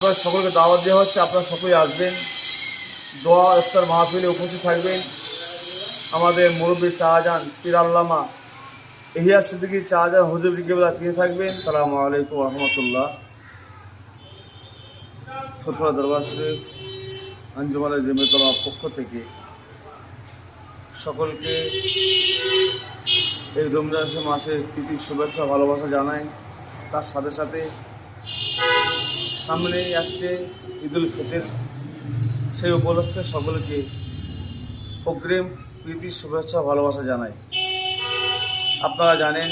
সকলকে দাওয়াত দেওয়া হচ্ছে, আপনারা সকলেই আসবেন। দোয়া ইফতার মাহফিলে উপস্থিত থাকবেন। আমাদের মুরব্বী শাহজাহান পীর আল্লামা ইহিয়া সিদ্দিকী শাহজাহান হুজুর কেবলা তিনি থাকবেন। আসসালামু আলাইকুম রহমতুল্লাহ। ফুরফুরা দরবার শরীফ আঞ্জুমানের জমিয়তুল পক্ষ থেকে সকলকে এই রমজান মাসে প্রীতি শুভেচ্ছা ভালোবাসা জানাই। তার সাথে সাথে সামনেই আসছে ঈদুল ফিতর, সেই উপলক্ষে সকলকে অগ্রিম প্রীতি শুভেচ্ছা ভালোবাসা জানাই। আপনারা জানেন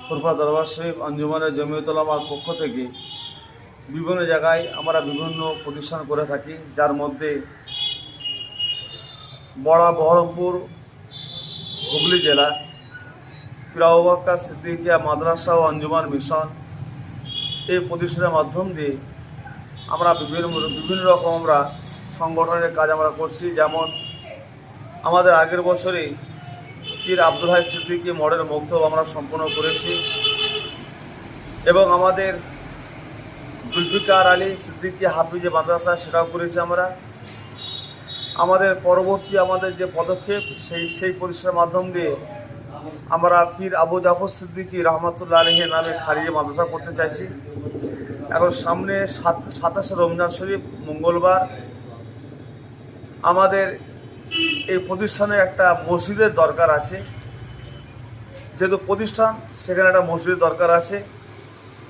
ফুরফুরা দরবার শরীফ আঞ্জুমানের জমিয়তুল উলামার পক্ষ থেকে বিভিন্ন জায়গায় আমরা বিভিন্ন প্রতিষ্ঠান করে থাকি, যার মধ্যে বহরমপুর হুগলি জেলা পীর আবু বকর সিদ্দিকিয়া মাদ্রাসা ও আঞ্জুমান মিশন এই প্রতিষ্ঠানের মাধ্যম দিয়ে আমরা বিভিন্ন রকম আমরা সংগঠনের কাজ আমরা করছি। যেমন আমাদের আগের বছরেই পীর আব্দুল হাই সিদ্দিকী মডেল মক্তব আমরা সম্পন্ন করেছি এবং আমাদের জুলফিকার আলী সিদ্দিকী হাফিজে মাদ্রাসা সেটাও করেছি আমরা। আমাদের পরবর্তী আমাদের যে পদক্ষেপ সেই প্রতিষ্ঠানের মাধ্যম দিয়ে আমরা পীর আবু জাফর সিদ্দিকী রহমতুল্লাহ আলাইহির নামে খারিজে মাদ্রাসা করতে চাইছি। এখন সামনে 27 রমজান শরীফ মঙ্গলবার আমাদের এই প্রতিষ্ঠানের একটা মসজিদের দরকার আছে। যেহেতু প্রতিষ্ঠান, সেখানে একটা মসজিদের দরকার আছে।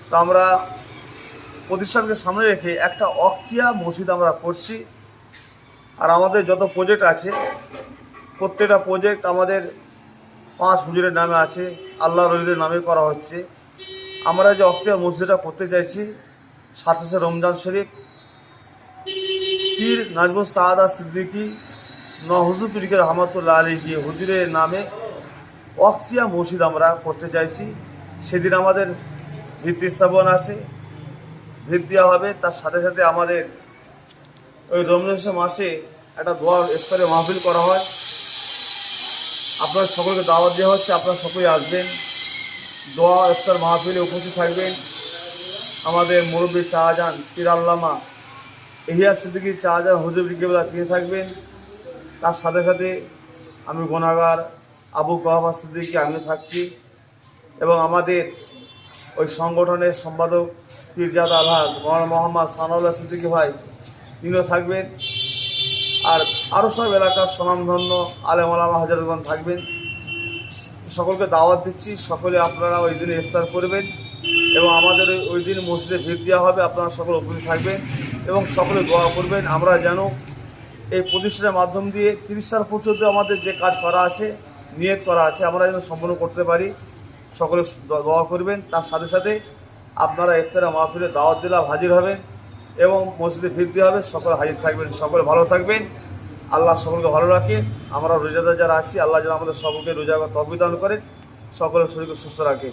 তো আমরা প্রতিষ্ঠানকে সামনে রেখে একটা অক্তিয়া মসজিদ আমরা করছি। আর আমাদের যত প্রজেক্ট আছে প্রত্যেকটা প্রজেক্ট আমাদের 5 হুজুরের নামে আছে, আল্লাহ রলিদের নামে করা হচ্ছে। আমরা যে অক্তিয়া মসজিদটা করতে চাইছি 27 রমজান শরীফ পীর নাজমুস সাআদা সিদ্দিকী হুজুর পীর রহমতুল্লাহ আলাইহি হুজুরের নামে অক্তিয়া মসজিদ আমরা করতে চাইছি। সেদিন আমাদের ভিত্তি স্থাপন আছে, ভিত্তি দেওয়া হবে। তার সাথে সাথে আমাদের ওই রমজান মাসে একটা দোয়া ইফতারে মাহফিল করা হয়। আপনারা সকলকে দাওয়াত দেওয়া হচ্ছে, আপনারা সকলেই আসবেন। দোয়া ইফতার মাহফিলে উপস্থিত থাকবেন। আমাদের মুরব্বী শাহজাহান পীর আল্লামা ইহিয়া সিদ্দিকী শাহজাহান হুজুর কেবলা তিনি থাকবেন। তার সাথে সাথে আমি গুনাহগার আবু কাহাবা সিদ্দিকী আমিও থাকছি এবং আমাদের ওই সংগঠনের সম্পাদক পীরজাদা আলহাজ মৌলানা মোহাম্মদ সানাউল্লাহ সিদ্দিকী ভাই তিনিও থাকবেন। আর আরও সব এলাকার স্বনামধন্য আলেম ওলামা হাজারগণ থাকবেন। সকলকে দাওয়াত দিচ্ছি, সকলে আপনারা ওই দিনে ইফতার করবেন এবং আমাদের ওই দিন মসজিদে ভিড় দেওয়া হবে। আপনারা সকলে উপস্থিত থাকবেন এবং সকলে দোয়া করবেন আমরা যেন এই প্রতিষ্ঠানের মাধ্যম দিয়ে 30 সাল পর্যন্ত আমাদের যে কাজ করা আছে, নিয়ত করা আছে, আমরা যেন সম্পন্ন করতে পারি। সকলে দোয়া করবেন। তার সাথে সাথে আপনারা ইফতারে মাহফিলে দাওয়াত দিলাম হাজির হবেন এবং মসজিদে ভিড় দেওয়া হবে, সকলে হাজির থাকবেন। সকলে ভালো থাকবেন, আল্লাহ সকলকে ভালো রাখে। আমরা রোজাদার যারা আছি, আল্লাহ যেন আমাদের সকলকে রোজা তৌফিক দান করেন, সকলের শরীরকে সুস্থ রাখে।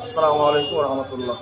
আসসালামু আলাইকুম রহমতুল্লাহ।